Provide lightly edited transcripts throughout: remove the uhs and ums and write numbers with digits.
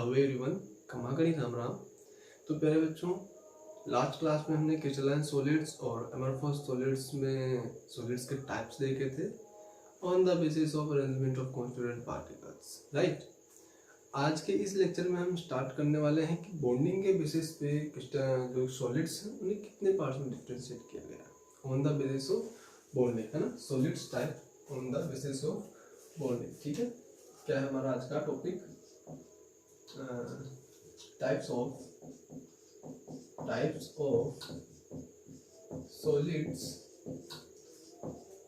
Hello everyone, कमागड़ी राम राम। तो प्यारे बच्चों, लास्ट क्लास में हमने क्रिस्टलाइन सॉलिड्स और अमरफस सॉलिड्स में सॉलिड्स के टाइप्स देखे थे on the basis of arrangement of constituent particles, right. आज के इस लेक्चर में हम स्टार्ट करने वाले हैं कि बॉन्डिंग के बेसिस पे जो सॉलिड्स हैं उन्हें कितने पार्ट्स में डिफरेंशिएट किया गया है on the basis of bonding, है ना। Solids type on the basis of bonding, ठीक है। क्या है हमारा आज का topic? types of solids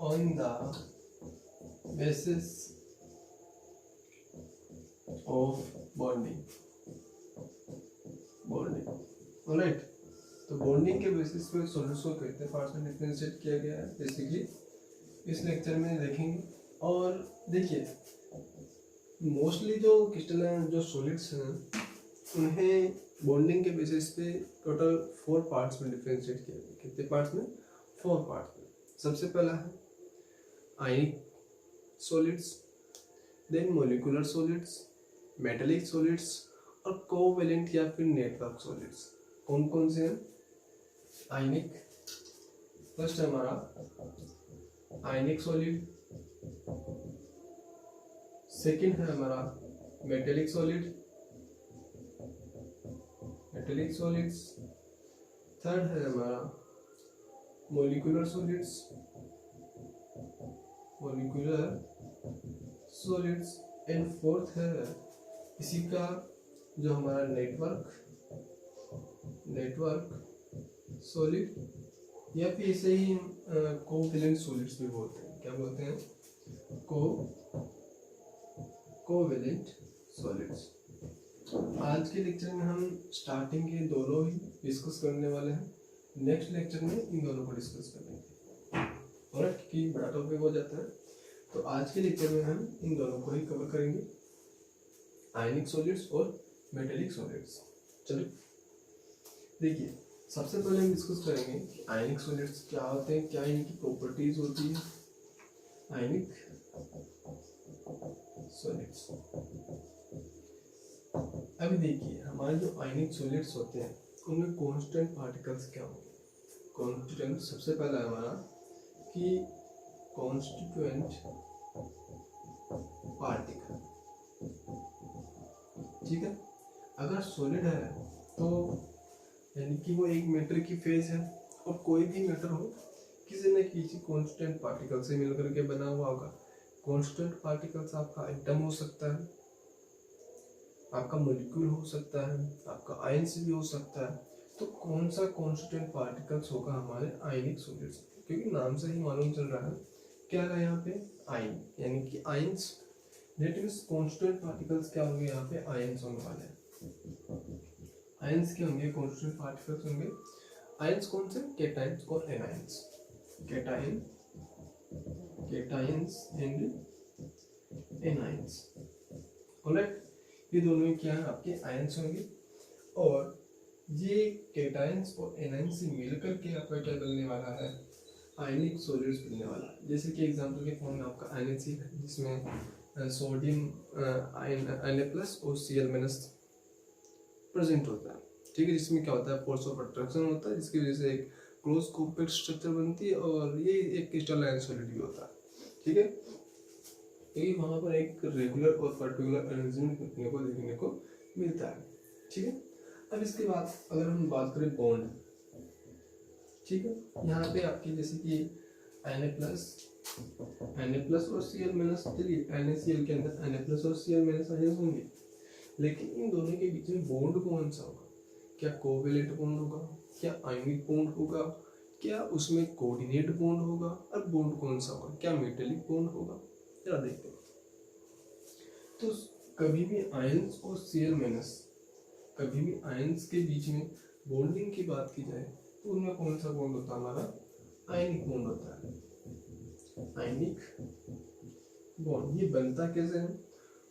on the basis of bonding, alright। तो बॉन्डिंग के बेसिस पे सॉलिड्स को कितने पार्ट्स में डिफरेंशिएट किया गया है, जैसे कि इस लेक्चर में देखेंगे। और देखिए, मोस्टली जो क्रिस्टलाइन जो सॉलिड्स हैं उन्हें बॉन्डिंग के बेसिस पे टोटल 4 पार्ट्स में डिफरेंशिएट किया गया। कितने पार्ट्स में? 4 पार्ट्स में। सबसे पहला है ionic solids, then molecular solids, metallic solids और कोवैलेंट या फिर नेटवर्क सॉलिड्स। कौन कौन से हैं? आयनिक, फर्स्ट है हमारा आयनिक सॉलिड, सेकेंड है हमारा मेटेलिक सॉलिड्स, थर्ड है हमारा मॉलिक्यूलर सॉलिड्स एंड फोर्थ है इसी का जो हमारा नेटवर्क सॉलिड, या फिर इसे ही कोवैलेंट सॉलिड्स भी बोलते हैं। क्या बोलते हैं? Covalent solids. आज के लेक्चर में हम स्टार्टिंग के दोनों ही डिस्कस करने वाले हैं, नेक्स्ट लेक्चर में इन दोनों को डिस्कस करेंगे, और कि बड़ा टॉपिक हो जाता है। तो आज के लेक्चर में हम इन दोनों को ही कवर करेंगे, आयनिक सॉलिड्स और मेटेलिक सॉलिड्स। चलिए देखिए, सबसे पहले हम डिस्कस करेंगे कि आयनिक सॉलिड्स क्या होते हैं, क्या इनकी प्रॉपर्टीज होती है। आयनिक सॉलिड्स, अभी देखिए, हमारे जो आयनिक सॉलिड्स होते हैं उनमें कांस्टेंट पार्टिकल्स क्या होंगे? कांस्टिट्यूएंट, सबसे पहला है हमारा कि कांस्टिट्यूएंट पार्टिकल, ठीक है। अगर सॉलिड है तो यानी कि वो एक मैटर की फेज है, और कोई भी मैटर हो किसी न किसी कांस्टेंट पार्टिकल से मिलकर के बना हुआ होगा। कांस्टेंट पार्टिकल्स आपका एटम हो सकता है, आपका मॉलिक्यूल हो सकता है, आपका आयन्स भी हो सकता है। तो कौन सा कांस्टेंट पार्टिकल्स होगा हमारे आयनिक सॉलिड्स? क्योंकि नाम से ही मालूम चल रहा है क्या है यहाँ पे, आयन, यानी कि ions. That means constant particles क्या होंगे यहाँ पे? आयन्स होने वाले हैं। आयन्स क्या होंगे? कांस्टेंट पार्टिकल्स होंगे। आयन्स कौन से? कैटायंस और anions. Cations and anions, alright. ये दोनों ही क्या है? आपके आयन्स होंगे, और ये कैटायंस और एनायंस से मिलकर के आपका क्या बनने वाला है? आयनिक सॉलिड्स बनने वाला है। जैसे कि एग्जांपल के फॉर्म में आपका NaCl है, जिसमें सोडियम Na+ और Cl- प्रेजेंट होता है, ठीक है। जिसमें क्या होता है? फोर्स ऑफ अट्रैक्शन होता है, जिसकी वजह से एक क्लोज कॉम्पैक्ट स्ट्रक्चर बनती है, और ये एक क्रिस्टलाइन सॉलिड भी होता है, ठीक है। यही वहाँ पर एक रेगुलर और पर्टिकुलर अरेंजमेंट देखने को मिलता है, ठीक है। अब इसके बाद अगर हम बात करें बॉन्ड, ठीक है, यहाँ पे आपकी जैसे कि Na+ और Cl-, चलिए NaCl के अंदर Na+ और Cl- आयंस होंगे, लेकिन इन दोनों के बीच में बॉन्ड कौन सा होगा? क्या कोवैलेंट बॉन्ड होगा, क्या आयनिक बॉन्ड होगा, क्या उसमें कोऑर्डिनेट बॉन्ड होगा, और बॉन्ड कौन सा होगा? क्या मेटेलिक बॉन्ड होगा? जरा देखते हैं। तो कभी भी आयंस और Cl-, कभी भी आयंस के बीच में बॉन्डिंग की बात की जाए तो उनमें कौन सा बॉन्ड होता है? हमारा आयनिक बॉन्ड होता है। आयनिक बॉन्ड ये बनता कैसे है?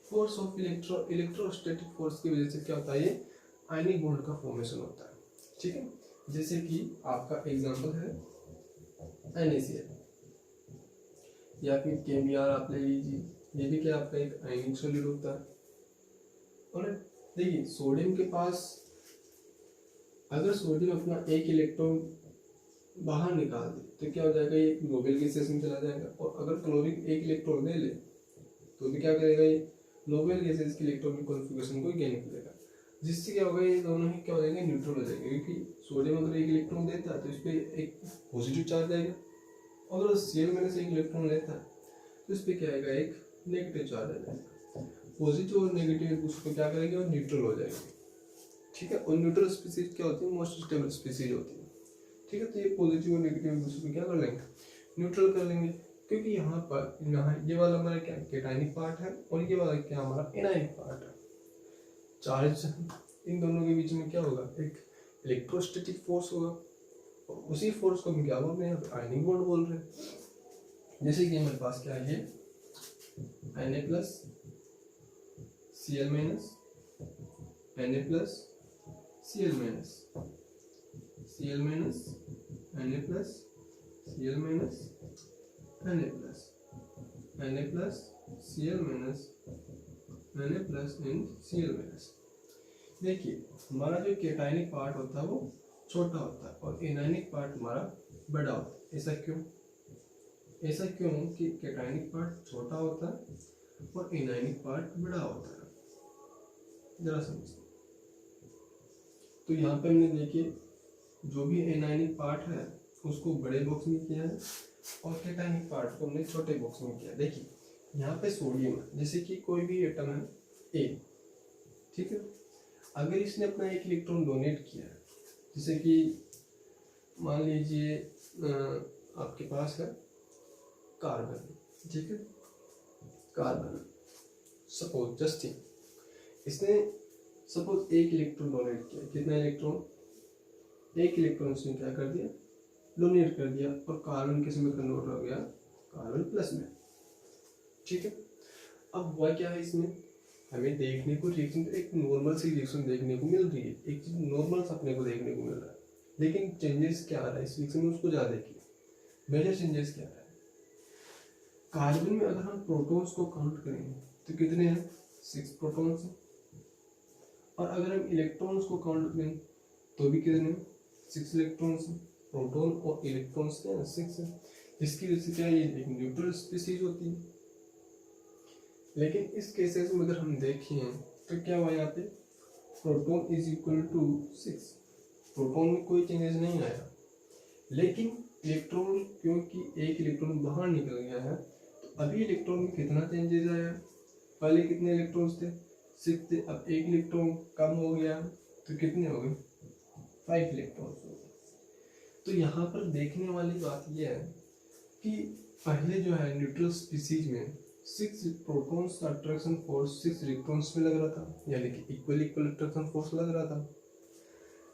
फोर्स ऑफ इलेक्ट्रोस्टैटिक फोर्स की वजह से क्या होता है? ये आयनिक बॉन्ड का फॉर्मेशन होता है, ठीक है। जैसे कि आपका एग्जांपल है NaCl, या फिर KBr आप ले लीजिए, ये भी क्या आपका एक आयनिक सॉलिड होता है, और देखिए सोडियम के पास अगर सोडियम अपना एक इलेक्ट्रॉन बाहर निकाल दे तो क्या हो जाएगा, ये नोबेल गैसेस में चला जाएगा। और अगर क्लोरीन एक इलेक्ट्रॉन ले ले तो भी क्या करेगा, ये नोबेल गैसेस की इलेक्ट्रॉन कॉन्फ़िगरेशन को गेन करेगा, जिससे क्या होगा, ये दोनों ही क्या हो जाएंगे, न्यूट्रल हो जाएंगे। क्योंकि सोडियम अगर एक इलेक्ट्रॉन देता है तो इस पर एक पॉजिटिव चार्ज आएगा, और अगर Cl माइनस एक इलेक्ट्रॉन लेता है तो इस पर क्या आएगा, एक नेगेटिव चार्ज आ जाएगा। पॉजिटिव और नेगेटिव उसको क्या करेंगे, और न्यूट्रल हो जाएंगे। ठीक है, और न्यूट्रल स्पीसीज क्या होती है, मोस्ट स्टेबल स्पीसीज होती है। ठीक है, तो ये पॉजिटिव और नेगेटिव एक दूसरे को क्या कर लेंगे, न्यूट्रल कर लेंगे। क्योंकि यहाँ ये वाला हमारा क्या कैटायनिक पार्ट है, और ये वाला क्या हमारा एनायनिक पार्ट है। चार्ज इन दोनों के बीच में क्या होगा, एक इलेक्ट्रोस्टैटिक फोर्स होगा, और उसी फोर्स को हम क्या बोल रहे हैं, आयनिक बॉन्ड बोल रहे हैं। जैसे कि हमारे पास क्या है, Na plus Cl minus, Na plus Cl minus, Cl minus Na plus Cl minus Na plus, Na plus Cl minus Na plus and Cl minus. देखिए हमारा जो कैटायनिक पार्ट होता है वो छोटा होता है, और एनायनिक पार्ट हमारा बड़ा होता है। ऐसा क्यों, ऐसा क्यों कि कैटायनिक पार्ट छोटा होता है और एनायनिक पार्ट बड़ा होता है, जरा समझिए। तो यहाँ पे हमने देखिए जो भी एनायनिक पार्ट है उसको बड़े बॉक्स में किया है, और कैटायनिक पार्ट को हमने छोटे बॉक्स में किया है। देखिए यहाँ पे सोडियम है, जैसे कि कोई भी एटम है A, ठीक है, अगर इसने अपना एक इलेक्ट्रॉन डोनेट किया है, जैसे कि मान लीजिए आपके पास है कार्बन, ठीक है, कार्बन सपोज जस्ट थिंक, इसने सपोज एक इलेक्ट्रॉन डोनेट किया। कितना इलेक्ट्रॉन, एक इलेक्ट्रॉन इसने क्या कर दिया, डोनेट कर दिया, और कार्बन किस में कन्वर्ट हो गया, कार्बन प्लस में। ठीक है, अब हुआ क्या है, इसमें हमें देखने को रिएक्शन एक नॉर्मल सी रिएक्शन देखने को मिल रही है, एक चीज नॉर्मल अपने को देखने को मिल रहा है, लेकिन चेंजेस क्या आ रहा है इस रिएक्शन में, उसको ज्यादा देखिए। मेजर चेंजेस क्या आ रहा है, कार्बन में अगर हम प्रोटॉन्स को काउंट करेंगे तो कितने हैं, 6 प्रोटॉन्स हैं, और अगर हम इलेक्ट्रॉन्स को काउंट करें तो भी कितने हैं, 6 इलेक्ट्रॉन्स हैं। प्रोटॉन और इलेक्ट्रॉन्स क्या है, 6 है, जिसकी वजह से क्या ये एक न्यूट्रल स्पीसीज होती है। लेकिन इस केसेस में अगर हम देखें तो क्या हुआ, यहाँ पे proton is equal to 6, proton में कोई चेंजेस नहीं आया, लेकिन इलेक्ट्रॉन क्योंकि एक इलेक्ट्रॉन बाहर निकल गया है तो अभी इलेक्ट्रॉन में कितना चेंजेस आया, पहले कितने इलेक्ट्रॉन्स थे, 6 थे, अब एक इलेक्ट्रॉन कम हो गया तो कितने हो गए, 5 इलेक्ट्रॉन्स हो गए। तो यहाँ पर देखने वाली बात यह है कि पहले जो है न्यूट्रल स्पीसीज में 6 प्रोटॉन्स का अट्रैक्शन फोर्स 6 इलेक्ट्रॉन्स में लग रहा था, यानी कि इक्वल अट्रैक्शन फोर्स लग रहा था।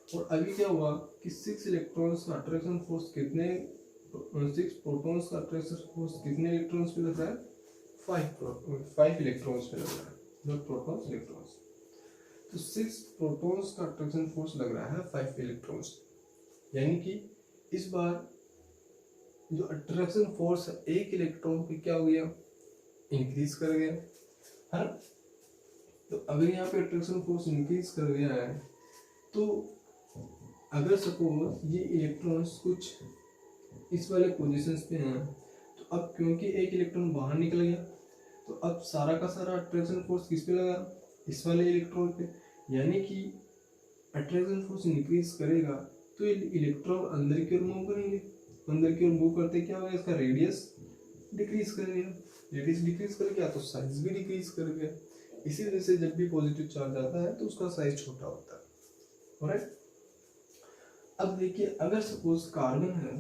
और अभी क्या हुआ कि 6 इलेक्ट्रॉन्स का अट्रैक्शन फोर्स कितने, 6 प्रोटॉन्स का अट्रैक्शन फोर्स कितने इलेक्ट्रॉन्स में लग रहा है, 5 इलेक्ट्रॉन्स में लग रहा है, नॉट प्रोटॉन्स, इलेक्ट्रॉन्स। तो 6 प्रोटॉन्स का अट्रैक्शन फोर्स लग रहा है 5 इलेक्ट्रॉन्स, यानी कि इस बार जो अट्रैक्शन फोर्स है एक इलेक्ट्रॉन पे क्या हो गया, इंक्रीज कर गया है। तो अगर यहाँ पे अट्रैक्शन फोर्स इंक्रीज कर गया है तो अगर सपोज ये इलेक्ट्रॉन्स कुछ इस वाले पोजीशंस पे हैं तो अब क्योंकि एक इलेक्ट्रॉन बाहर निकल गया तो अब सारा का सारा अट्रैक्शन फोर्स किस पे लगा, इस वाले इलेक्ट्रॉन पे, यानी कि अट्रैक्शन फोर्स इंक्रीज करेगा तो इलेक्ट्रॉन अंदर की ओर मूव करेंगे, अंदर की ओर मूव करते क्या होगा, इसका रेडियस डिक्रीज करेगा, रेडियस डिक्रीज कर गया तो साइज भी डिक्रीज कर गया। इसी वजह से जब भी पॉजिटिव चार्ज आता है तो उसका साइज छोटा होता है। ऑलराइट, अब देखिए अगर सपोज कार्बन है,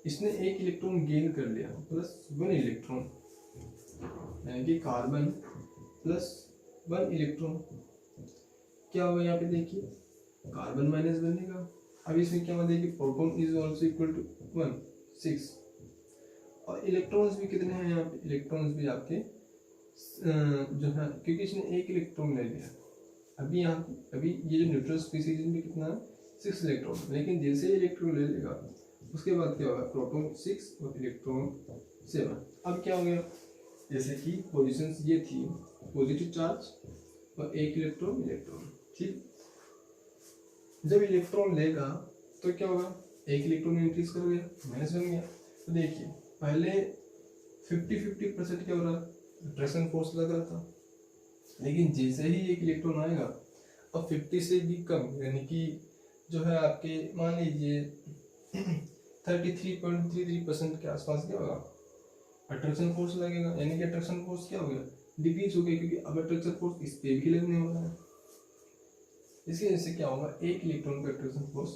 इसने एक इलेक्ट्रॉन गेन कर लिया +1 इलेक्ट्रॉन, यानी कि कार्बन +1 इलेक्ट्रॉन, क्या होगा यहाँ पे देखिए, कार्बन माइनस बनेगा। अब इसमें क्या होगा देखिए, proton is also equal to 1, 6, और इलेक्ट्रॉन्स भी कितने हैं यहाँ पे, इलेक्ट्रॉन्स भी आपके जो है, क्योंकि इसने एक इलेक्ट्रॉन ले लिया अभी यहाँ, अभी ये जो न्यूट्रल स्पीसीज में कितना 6 इलेक्ट्रॉन, लेकिन जैसे ही इलेक्ट्रॉन ले लेगा उसके बाद क्या होगा, प्रोटॉन 6 और इलेक्ट्रॉन 7। अब क्या हो गया, जैसे कि पोजीशंस ये थी, पॉजिटिव चार्ज और एक इलेक्ट्रॉन इलेक्ट्रॉन। ठीक, जब इलेक्ट्रॉन लेगा तो क्या होगा, एक इलेक्ट्रॉन इंक्रीज कर गया, माइनस बन गया। तो देखिए पहले 50-50% क्या हो रहा, अट्रैक्शन फोर्स लग रहा था, लेकिन जैसे ही एक इलेक्ट्रॉन आएगा अब 50 से भी कम, यानी कि जो है आपके मान लीजिए 33.33% के आसपास क्या होगा, अट्रैक्शन फोर्स लगेगा। यानी कि अट्रैक्शन फोर्स क्या हो गया, डिक्रीज हो गया, क्योंकि अब अट्रैक्शन फोर्स इस पे भी लगने वाला है। इसकी वजह से क्या होगा, एक इलेक्ट्रॉन का अट्रैक्शन फोर्स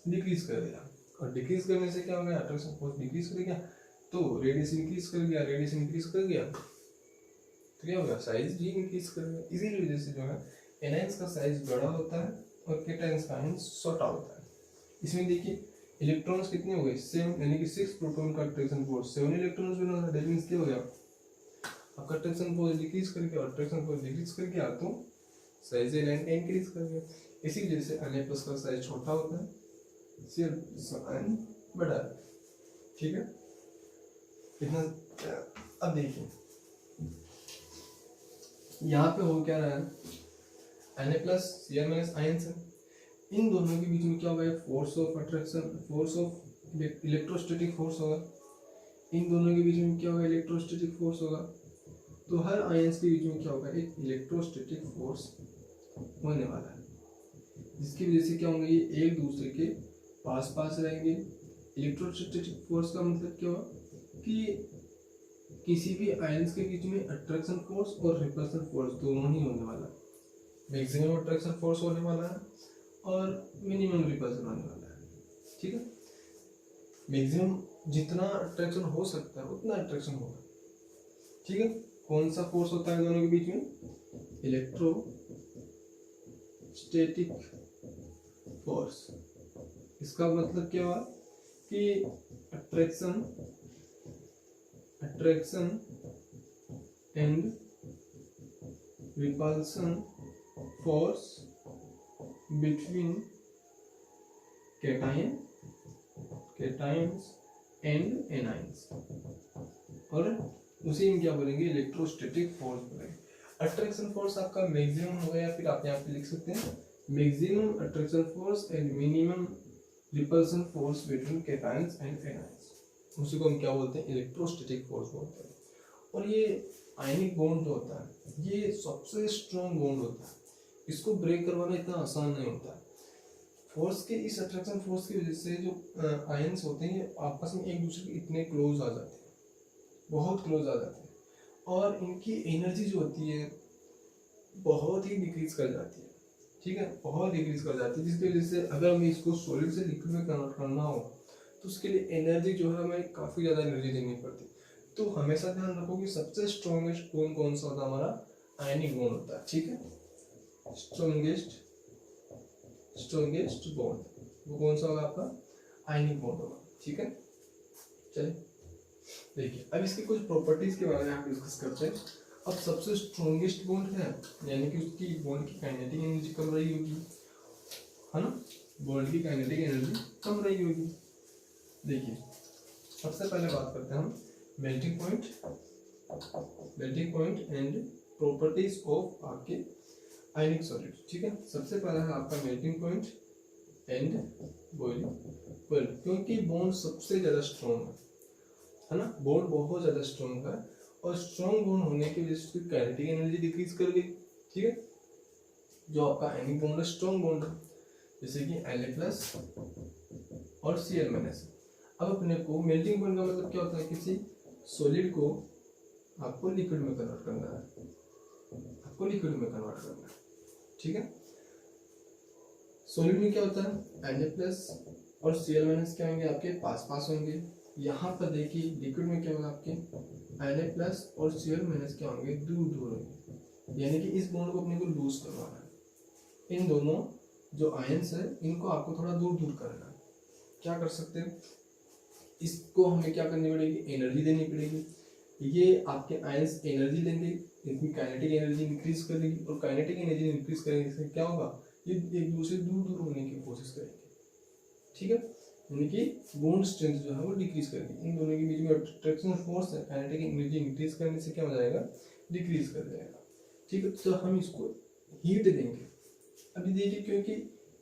डिक्रीज कर दिया, और डिक्रीज करने से क्या हो गया, अट्रैक्शन फोर्स डिक्रीज कर गया, तो रेडियस इंक्रीज कर गया, रेडियस इंक्रीज कर गया तो क्या होगा, साइज भी इंक्रीज कर गया। इसी वजह से जो है एनायंस का साइज बड़ा होता है और केटायंस का साइज छोटा होता है। इसमें देखिए इलेक्ट्रॉन्स कितने हो गए, 7, यानी कि 6 प्रोटॉन का अट्रैक्शन फोर्स 7 इलेक्ट्रॉन्स बना था, दैट मींस क्या हो गया, आपका अट्रैक्शन फोर्स डिक्रीज कर गया, अट्रैक्शन फोर्स डिक्रीज कर गया तो साइज एनायन इंक्रीज कर गया। इसी वजह से Na+ का साइज छोटा होता है, Cl साइन बड़ा है। ठीक है, इतना। अब देखिए यहाँ पे हो क्या रहा है, Na+ Cl- आयंस है, इन दोनों के बीच में क्या होगा, force of attraction, force of electrostatic force होगा। इन दोनों के बीच में क्या होगा, इलेक्ट्रोस्टैटिक फोर्स होगा। तो हर आयंस के बीच में क्या होगा, एक इलेक्ट्रोस्टैटिक फोर्स होने वाला है, जिसकी वजह से क्या होंगे, ये एक दूसरे के पास पास रहेंगे। इलेक्ट्रोस्टैटिक फोर्स का मतलब क्या होगा कि किसी भी आयंस के बीच में अट्रैक्शन फोर्स और रिपल्सन फोर्स दोनों ही होने वाला है। मैक्सिमम अट्रैक्शन फोर्स होने वाला है और मिनिमम रिपल्सन होने वाला है। ठीक है, मैक्सिमम जितना अट्रैक्शन हो सकता है उतना अट्रैक्शन होगा। ठीक है, कौन सा फोर्स होता है दोनों के बीच में, इलेक्ट्रोस्टैटिक फोर्स। इसका मतलब क्या हुआ कि attraction and repulsion force between cations and anions, और उसी में क्या बोलेंगे, इलेक्ट्रोस्टैटिक फोर्स बोलेंगे। अट्रैक्शन फोर्स आपका मैक्सिमम हो गया, फिर आप यहाँ पे लिख सकते हैं maximum attraction force and minimum repulsion force between cations and anions, उसी को हम क्या बोलते हैं, इलेक्ट्रोस्टैटिक फोर्स बोलते हैं। और ये आयनिक बॉन्ड जो होता है ये सबसे स्ट्रॉन्ग बॉन्ड होता है, इसको ब्रेक करवाना इतना आसान नहीं होता है। फोर्स के इस अट्रैक्शन फोर्स की वजह से जो आयंस होते हैं ये आपस में एक दूसरे के इतने क्लोज आ जाते हैं, बहुत क्लोज आ जाते हैं, और इनकी एनर्जी जो होती है बहुत ही डिक्रीज कर जाती है। ठीक है, बहुत डिक्रीज कर जाती है, जिसकी वजह से अगर हमें इसको सॉलिड से लिक्विड में कन्वर्ट करना हो तो उसके लिए एनर्जी जो है हमें काफ़ी ज़्यादा एनर्जी देनी पड़ती है। तो हमेशा ध्यान रखो कि सबसे स्ट्रॉन्गेस्ट बॉन्ड कौन सा होता है, हमारा आयनिक बॉन्ड होता है। ठीक है, स्ट्रॉन्गेस्ट बॉन्ड वो कौन सा होगा, आपका आयनिक बॉन्ड होगा। ठीक है, चलिए देखिए अब इसकी कुछ प्रॉपर्टीज के बारे में आप डिस्कस करते हैं। अब सबसे स्ट्रॉन्गेस्ट बॉन्ड है, यानी कि उसकी बॉन्ड की काइनेटिक एनर्जी कम रही होगी, है ना, बॉन्ड की काइनेटिक एनर्जी कम रही होगी। देखिए सबसे पहले बात करते हैं हम melting point and properties of आपके आयनिक सॉलिड। ठीक है, सबसे पहला है आपका melting point and boiling point, क्योंकि बॉन्ड सबसे ज्यादा स्ट्रॉन्ग है ना, बॉन्ड बहुत ज्यादा स्ट्रॉन्ग है, और स्ट्रॉन्ग बॉन्ड होने की वजह से उसकी काइनेटिक एनर्जी डिक्रीज कर गई। ठीक है, जो आपका आयनिक बॉन्ड है स्ट्रॉन्ग बॉन्ड है, जैसे कि Na+ और Cl-। अब अपने को मेल्टिंग पॉइंट का मतलब क्या होता है, किसी सॉलिड को आपको लिक्विड में कन्वर्ट करना है, ठीक है। सॉलिड में क्या होता है, Na+ और Cl- क्या होंगे, आपके पास पास होंगे। यहाँ पर देखिए लिक्विड में क्या होगा, आपके Na+ और Cl- क्या होंगे, दूर दूर होंगे, यानी कि इस बॉन्ड को अपने को लूज करवाना है। इन दोनों जो आयंस है इनको आपको थोड़ा दूर दूर करना है। क्या कर सकते हैं, इसको हमें क्या करनी पड़ेगी, एनर्जी देनी पड़ेगी। ये आपके आयंस एनर्जी लेंगे, इनकी काइनेटिक एनर्जी इंक्रीज करेगी, और काइनेटिक एनर्जी इंक्रीज करने से क्या होगा, ये एक दूसरे दूर दूर होने की कोशिश करेंगे। ठीक है, यानी कि बॉन्ड स्ट्रेंथ जो है वो डिक्रीज करेगी। इन दोनों के बीच में अट्रैक्शन फोर्स है, काइनेटिक एनर्जी इंक्रीज करने से क्या हो जाएगा, डिक्रीज कर जाएगा। ठीक है, तो हम इसको हीट देंगे। अभी देखिए क्योंकि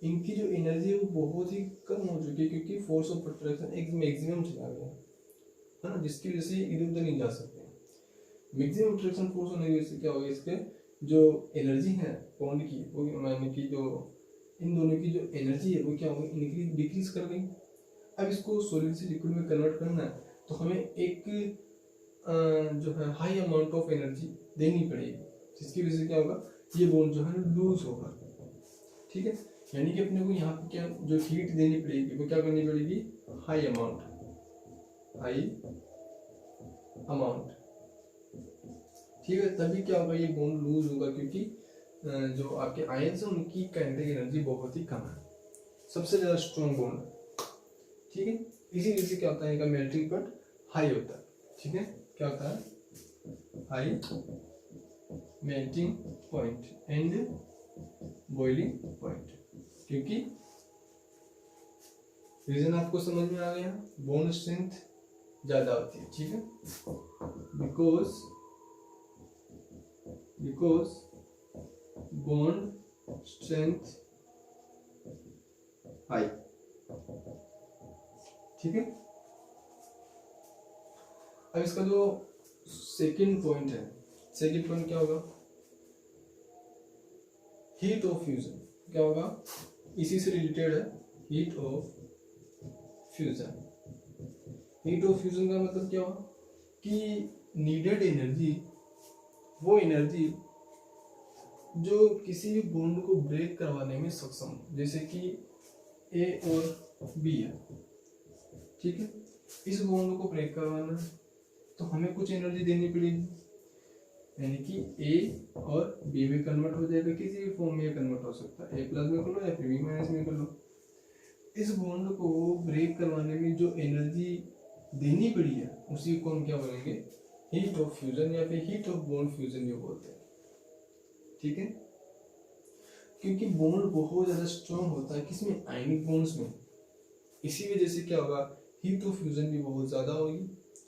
इनकी जो एनर्जी है वो बहुत ही कम हो चुकी है, क्योंकि फोर्स ऑफ अट्रैक्शन एक मैक्सिमम चला गया है ना, जिसकी वजह से इधर उधर नहीं जा सकते। मैक्सिमम अट्रैक्शन फोर्स होने की वजह से क्या होगा, इसके जो एनर्जी है बॉन्ड की, वो माने कि जो इन दोनों की जो एनर्जी है वो क्या होगी, इंक्रीज डिक्रीज कर गई। अब इसको सॉलिड से लिक्विड में कन्वर्ट करना है तो हमें एक जो है हाई अमाउंट ऑफ एनर्जी देनी पड़ेगी, जिसकी वजह से क्या होगा, ये बॉन्ड जो है लूज होगा। ठीक है, यानी कि अपने को यहाँ पे क्या जो हीट देनी पड़ेगी वो क्या करनी पड़ेगी, हाई अमाउंट। ठीक है, तभी क्या होगा, ये बॉन्ड लूज होगा, क्योंकि जो आपके आयंस हैं उनकी काइनेटिक एनर्जी बहुत ही कम है, सबसे ज्यादा स्ट्रॉन्ग बॉन्ड। ठीक है, इसी वजह से क्या होता है, इनका मेल्टिंग पॉइंट हाई होता है। ठीक है, क्या होता है, high melting point and boiling point, क्योंकि रीजन आपको समझ में आ गया, बॉन्ड स्ट्रेंथ ज्यादा होती है। ठीक है, बिकॉज बॉन्ड स्ट्रेंथ हाई। ठीक है, अब इसका जो सेकंड पॉइंट है, सेकंड पॉइंट क्या होगा, हीट ऑफ फ्यूजन। क्या होगा, इसी से रिलेटेड है, heat of fusion. Heat of fusion का मतलब क्या होगा कि नीडेड एनर्जी, वो एनर्जी जो किसी भी बॉन्ड को ब्रेक करवाने में सक्षम, जैसे कि ए और बी है। ठीक है, इस बॉन्ड को ब्रेक करवाना है तो हमें कुछ एनर्जी देनी पड़ेगी, यानी कि ए और बी में कन्वर्ट हो जाएगा, किसी भी फॉर्म में कन्वर्ट हो सकता है, ए प्लस में कर लो या फिर बी माइनस में कर लो। इस बॉन्ड को ब्रेक करवाने में जो एनर्जी देनी पड़ी है उसी को हम क्या बोलेंगे, हीट ऑफ फ्यूजन या फिर हीट ऑफ बॉन्ड फ्यूजन भी बोलते हैं। ठीक है, क्योंकि बॉन्ड बहुत ज्यादा स्ट्रॉन्ग होता है किसमें, आयनिक बॉन्ड्स में, इसी वजह से क्या होगा, हीट ऑफ फ्यूजन भी बहुत ज्यादा होगी,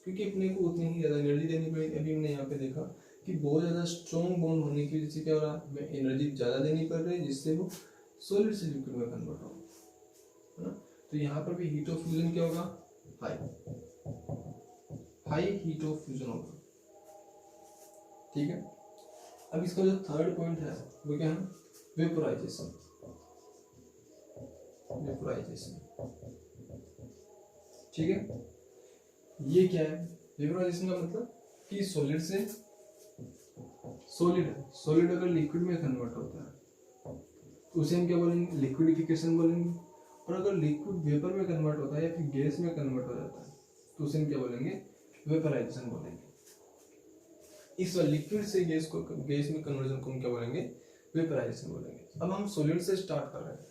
क्योंकि अपने को उतनी ही ज्यादा एनर्जी देनी पड़ेगी। अभी हमने यहाँ पे देखा कि बहुत ज्यादा स्ट्रॉन्ग बॉन्ड होने की वजह से क्या हो रहा है, हमें एनर्जी ज्यादा देनी पड़ रही है, जिससे वो सॉलिड से लिक्विड में कन्वर्ट हो, है ना। तो यहाँ पर भी हीट ऑफ फ्यूजन क्या होगा, हाई हीट ऑफ फ्यूजन होगा। ठीक है, अब इसका जो थर्ड पॉइंट है वो क्या है, वेपोराइजेशन। ठीक है, ये क्या है, वेपोराइजेशन का मतलब कि सॉलिड से सॉलिड अगर लिक्विड में कन्वर्ट होता है तो उसे हम क्या बोलेंगे, लिक्विडिफिकेशन बोलेंगे। और अगर लिक्विड वेपर में कन्वर्ट होता है या फिर गैस में कन्वर्ट हो जाता है तो उसे हम क्या बोलेंगे, वेपराइजेशन बोलेंगे। इस लिक्विड से गैस में कन्वर्जन को हम क्या बोलेंगे, वेपराइजेशन बोलेंगे। अब हम सॉलिड से स्टार्ट कर रहे हैं,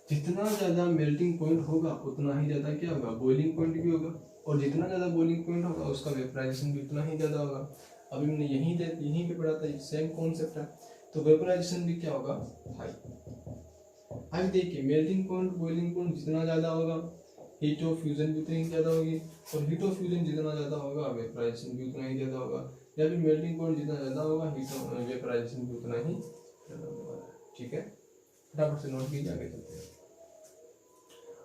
जितना ज्यादा मेल्टिंग पॉइंट होगा उतना ही ज्यादा क्या होगा, बॉइलिंग पॉइंट भी होगा, और जितना ज्यादा बॉइलिंग पॉइंट होगा उसका वेपराइजेशन भी उतना ही ज्यादा होगा। अभी हमने यहीं पे पढ़ा था, सेम कॉन्सेप्ट है। तो वेपराइजेशन भी क्या होगा, हाई। अब देखिए, मेल्टिंग पॉइंट बॉइलिंग पॉइंट जितना ज्यादा होगा, हीट ऑफ फ्यूजन भी उतनी ही ज्यादा होगी, और हीट ऑफ फ्यूजन जितना ज्यादा होगा वेपराइजेशन भी उतना ही ज्यादा होगा, या फिर मेल्टिंग पॉइंट जितना ज्यादा होगा हीट ऑफ वेपराइजेशन भी उतना ही ज्यादा होगा। ठीक है, फटाफट से नोट कीजिए, आगे चलते हैं।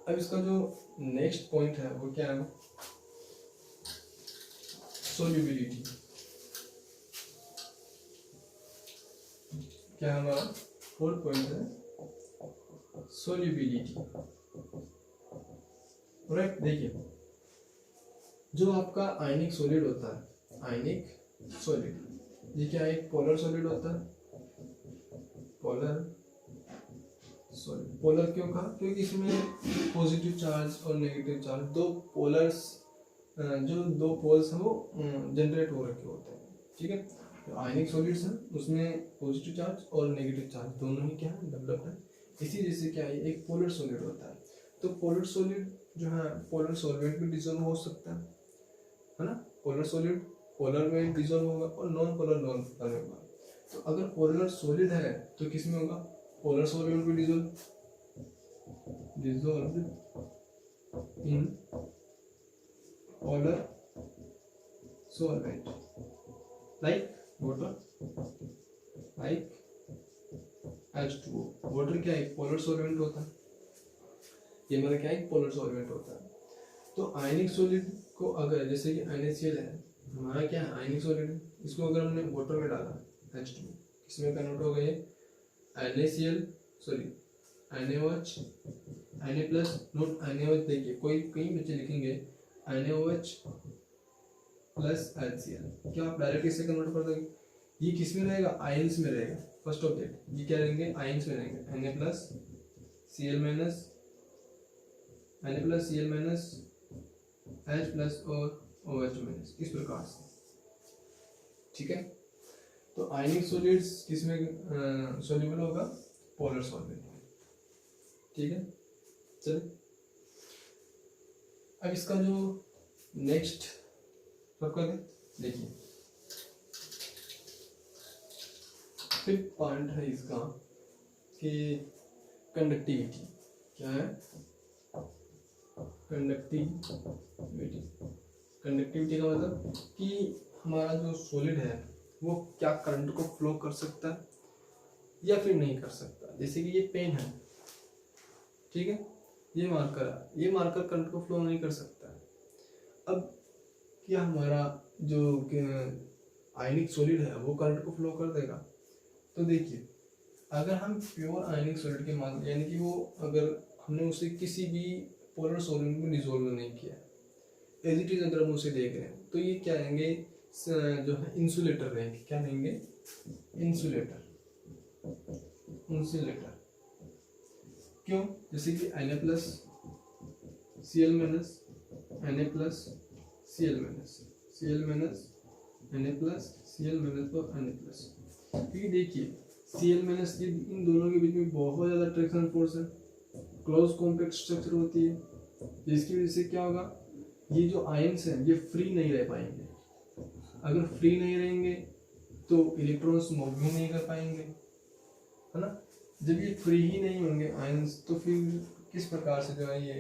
अब इसका जो नेक्स्ट पॉइंट है वो क्या है, सोल्यूबिलिटी। क्या हमारा फोर्थ पॉइंट है, सोल्यूबिलिटी। राइट, देखिए जो आपका आयनिक सॉलिड होता है, आयनिक सॉलिड, ये क्या एक पोलर सॉलिड होता है, पोलर सॉलिड। पोलर क्यों कहा, क्योंकि इसमें पॉजिटिव चार्ज और नेगेटिव चार्ज, दो पोलर्स, जो दो पोल्स हैं वो जनरेट हो रखे होते हैं। ठीक है, तो आयनिक सॉलिड्स हैं उसमें पॉजिटिव चार्ज और नेगेटिव चार्ज दोनों ही क्या है, डेवलप है। इसी जैसे क्या है, एक पोलर सॉलिड होता है। तो पोलर सॉलिड जो है पोलर सॉल्वेंट में डिसॉल्व हो सकता है ना, पोलर सॉलिड पोलर में डिसॉल्व होगा और नॉन पोलर में होगा। तो अगर पोलर सॉलिड है तो किसमें होगा, पोलर सॉल्वेंट में dissolve in polar solvent like water, like H2O। Water क्या है, पोलर सॉल्वेंट होता है, ये हमारा क्या है, पोलर सॉल्वेंट होता है। तो आयनिक सॉलिड को अगर जैसे कि NaCl है, हमारा क्या है, आयनिक सॉलिड है, इसको अगर हमने वाटर में डाला H2O, किसमें कन्वर्ट हो गए, NaCl sorry NaOH, Na plus note NaOH, देखिए कोई कई बच्चे लिखेंगे NaOH प्लस HCl, क्या आप डायरेक्ट इससे कन्वर्ट कर दोगे, ये किस में रहेगा, आयंस में रहेगा। फर्स्ट ऑफ दैट ये क्या रहेंगे, आयंस में रहेंगे, Na plus Cl minus H plus और OH माइनस, इस प्रकार से, ठीक है। तो आयनिक सॉलिड्स किसमें सॉल्युबल होगा, पोलर सॉल्वेंट में, ठीक है। चलिए अब इसका जो नेक्स्ट सब कर दें, देखिए फिफ्थ पॉइंट है इसका कि कंडक्टिविटी, क्या है, कंडक्टिविटी का मतलब कि हमारा जो सॉलिड है वो क्या करंट को फ्लो कर सकता है या फिर नहीं कर सकता। जैसे कि ये पेन है, ठीक है, ये मार्कर करंट को फ्लो नहीं कर सकता है। अब क्या हमारा जो आयनिक सॉलिड है वो करंट को फ्लो कर देगा। तो देखिए अगर हम प्योर आयनिक सॉलिड के मान, यानी कि वो अगर हमने उसे किसी भी पोलर सॉल्वेंट में डिसॉल्व नहीं किया, एज इट इज अगर हम उसे देख रहे हैं, तो ये क्या रहेंगे, जो है इंसुलेटर रहेंगे। क्या रहेंगे, इंसुलेटर। क्यों, जैसे कि Na plus Cl minus Na plus Cl minus Cl minus Na plus Cl minus और Na प्लस, क्योंकि देखिए Cl माइनस इन दोनों के बीच में बहुत ज़्यादा अट्रैक्शन फोर्स है, क्लोज कॉम्पैक्ट स्ट्रक्चर होती है, जिसकी वजह से क्या होगा, ये जो आयंस हैं ये फ्री नहीं रह पाएंगे। अगर फ्री नहीं रहेंगे तो इलेक्ट्रॉन्स मूव भी नहीं कर पाएंगे, है ना। जब ये फ्री ही नहीं होंगे आयंस, तो फिर किस प्रकार से जो है ये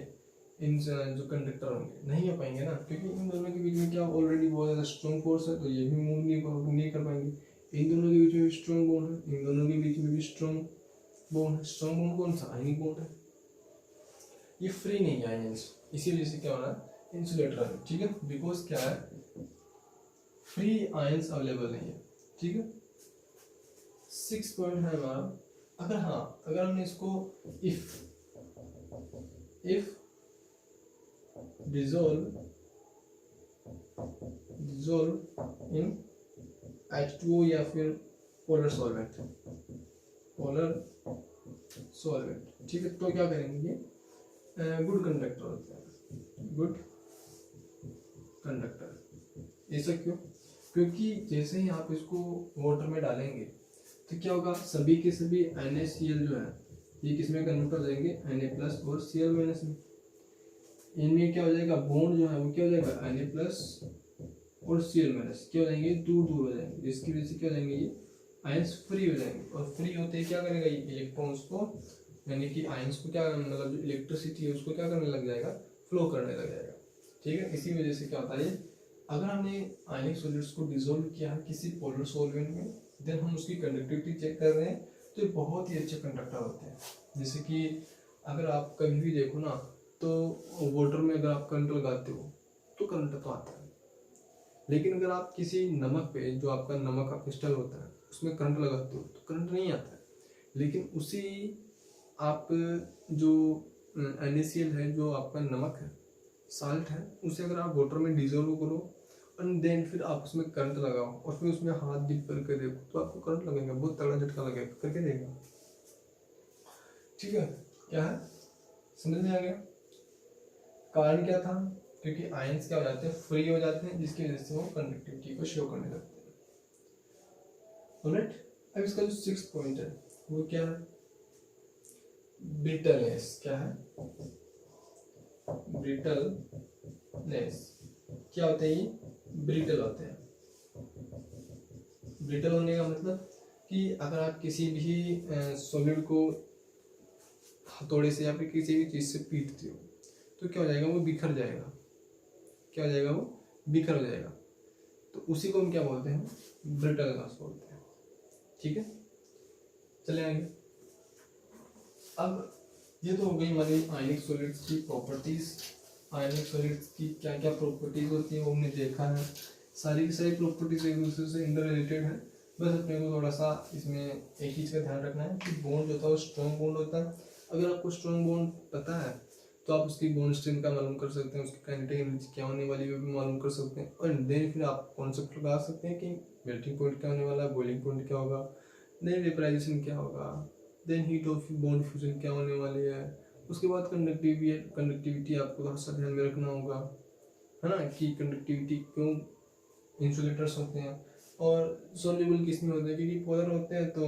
इन जो कंडक्टर होंगे, नहीं हो पाएंगे ना, क्योंकि इन दोनों के बीच में क्या ऑलरेडी बहुत ज़्यादा स्ट्रॉन्ग फोर्स है, तो ये भी मूव नहीं कर पाएंगे। इन दोनों के बीच में भी स्ट्रॉन्ग बॉन्ड है, इन दोनों के बीच में भी स्ट्रॉन्ग बॉन्ड है। स्ट्रॉन्ग बॉन्ड कौन सा, आयनिक बॉन्ड है, ये फ्री नहीं है आयंस, इसी वजह से क्या होना है, इंसुलेटर है, ठीक है, बिकॉज क्या है, फ्री आयंस अवेलेबल नहीं है, ठीक है। 6 पॉइंट है हमारा, अगर हमने इसको इफ dissolve इन H2O या फिर पोलर सॉल्वेंट, ठीक है, तो क्या करेंगे, ये गुड कंडक्टर होते हैं, गुड कंडक्टर। ऐसा क्यों, क्योंकि जैसे ही आप इसको वाटर में डालेंगे तो क्या होगा, सभी के सभी NaCl जो है ये किस में कन्वर्ट हो जाएंगे, Na प्लस और Cl माइनस में। इनमें क्या हो जाएगा, बॉन्ड जो है वो क्या हो जाएगा, Na प्लस और Cl माइनस क्या हो जाएंगे, दूर दूर हो जाएंगे, जिसकी वजह से क्या हो जाएंगे, ये आयंस फ्री हो जाएंगे। और फ्री होते ही क्या करेगा, ये इलेक्ट्रॉन्स को, यानी कि आयंस को क्या, मतलब जो इलेक्ट्रिसिटी है उसको क्या करने लग जाएगा, फ्लो करने लग जाएगा, ठीक है। इसी वजह से क्या होता है, अगर हमने आयनिक सॉलिड्स को डिसॉल्व किया है किसी पोलर सॉल्वेंट में, देन हम उसकी कंडक्टिविटी चेक कर रहे हैं, तो ये बहुत ही अच्छे कंडक्टर होते हैं। जैसे कि अगर आप कभी भी देखो ना, तो वाटर में अगर आप करंट लगाते हो तो करंट तो आता है, लेकिन अगर आप किसी नमक पे, जो आपका नमक का क्रिस्टल होता है, उसमें करंट लगाते हो तो करंट नहीं आता है। लेकिन उसी आप जो NaCl है, जो आपका नमक है, साल्ट है, उसे अगर आप वाटर में डिजोल्व करो और देन फिर आप उसमें करंट लगाओ और फिर उसमें हाथ डिप करके देखो, तो आपको करंट लगेगा, बहुत तगड़ा झटका लगेगा, करके देगा, ठीक है। क्या है, समझ में आ गया। कारण क्या था, क्योंकि आयंस क्या हो जाते हैं, फ्री हो जाते हैं, जिसकी वजह से वो कंडक्टिविटी को शो करने लगते हैं। ऑलराइट, अब इसका जो 6th पॉइंट है वो क्या है, ब्रिटलनेस। क्या है, ब्रिटलनेस। क्या होते हैं ये, ब्रिटल होते हैं। ब्रिटल होने का मतलब कि अगर आप किसी भी सॉलिड को हथौड़े से या फिर किसी भी चीज से पीटते हो तो क्या हो जाएगा, वो बिखर जाएगा। क्या हो जाएगा, वो बिखर हो जाएगा। तो उसी को हम क्या बोलते हैं, ब्रिटलनेस बोलते हैं, ठीक है। चले आगे, अब ये तो हो गई हमारी आयनिक सॉलिड्स की प्रॉपर्टीज। आयनिक सॉलिड्स की क्या क्या प्रॉपर्टीज होती है वो हमने देखा है। सारी की सारी प्रॉपर्टीज एक दूसरे से इंटर रिलेटेड है। बस अपने को थोड़ा सा इसमें एक चीज़ का ध्यान रखना है कि बॉन्ड जो होता है वो स्ट्रॉन्ग बॉन्ड होता है। अगर आपको स्ट्रॉन्ग बॉन्ड पता है तो आप उसकी बॉन्ड स्ट्रेंथ का मालूम कर सकते हैं, उसकी काइनेटिक एनर्जी क्या होने वाली है वो भी मालूम कर सकते हैं, और देन फिर आप कॉन्सेप्ट लगा सकते हैं कि मेल्टिंग पॉइंट क्या होने वाला है, बॉइलिंग पॉइंट क्या होगा, देन वेपराइजेशन क्या होगा, then heat of bond fusion क्या होने वाली है। उसके बाद कंडक्टिविटी आपको थोड़ा सा ध्यान में रखना होगा, है ना, कि कंडक्टिविटी क्यों इंसुलेटर्स होते हैं और सोल्यूबल किस में होते हैं, क्योंकि पोलर होते हैं तो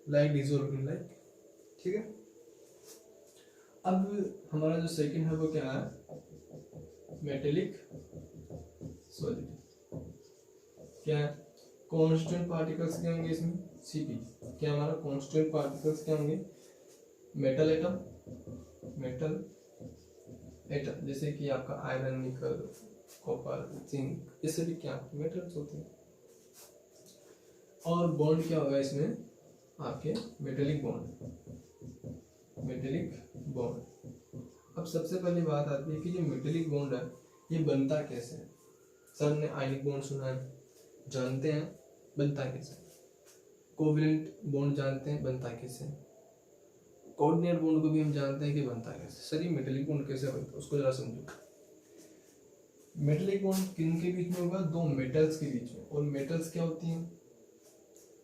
लाइक डिसॉल्व इन लाइक। ठीक है, अब हमारा जो सेकंड है वो क्या है, मेटेलिक सॉलिड। क्या है, कांस्टेंट पार्टिकल्स क्या होंगे इसमें, सीपी। क्या हमारा कांस्टेंट पार्टिकल्स क्या होंगे, मेटल एटम, मेटल एटम जैसे कि आपका आयरन, निकल, कॉपर, जिंक, ये सभी क्या मेटल्स होते हैं। और बॉन्ड क्या होगा इसमें आपके, मेटेलिक बॉन्ड, मेटेलिक बॉन्ड। अब सबसे पहली बात आती है कि जो मेटेलिक बॉन्ड है ये बनता कैसे है। सर ने आयनिक बॉन्ड सुना है, जानते हैं बनता कैसे, कोवलेंट बॉन्ड जानते हैं बनता कैसे, कोऑर्डिनेट बॉन्ड को भी हम जानते हैं कि बनता कैसे। सर ये मेटेलिक बॉन्ड कैसे बनता है उसको जरा समझो। मेटेलिक बॉन्ड किन के बीच में होगा, दो मेटल्स के बीच में। और मेटल्स क्या होती हैं,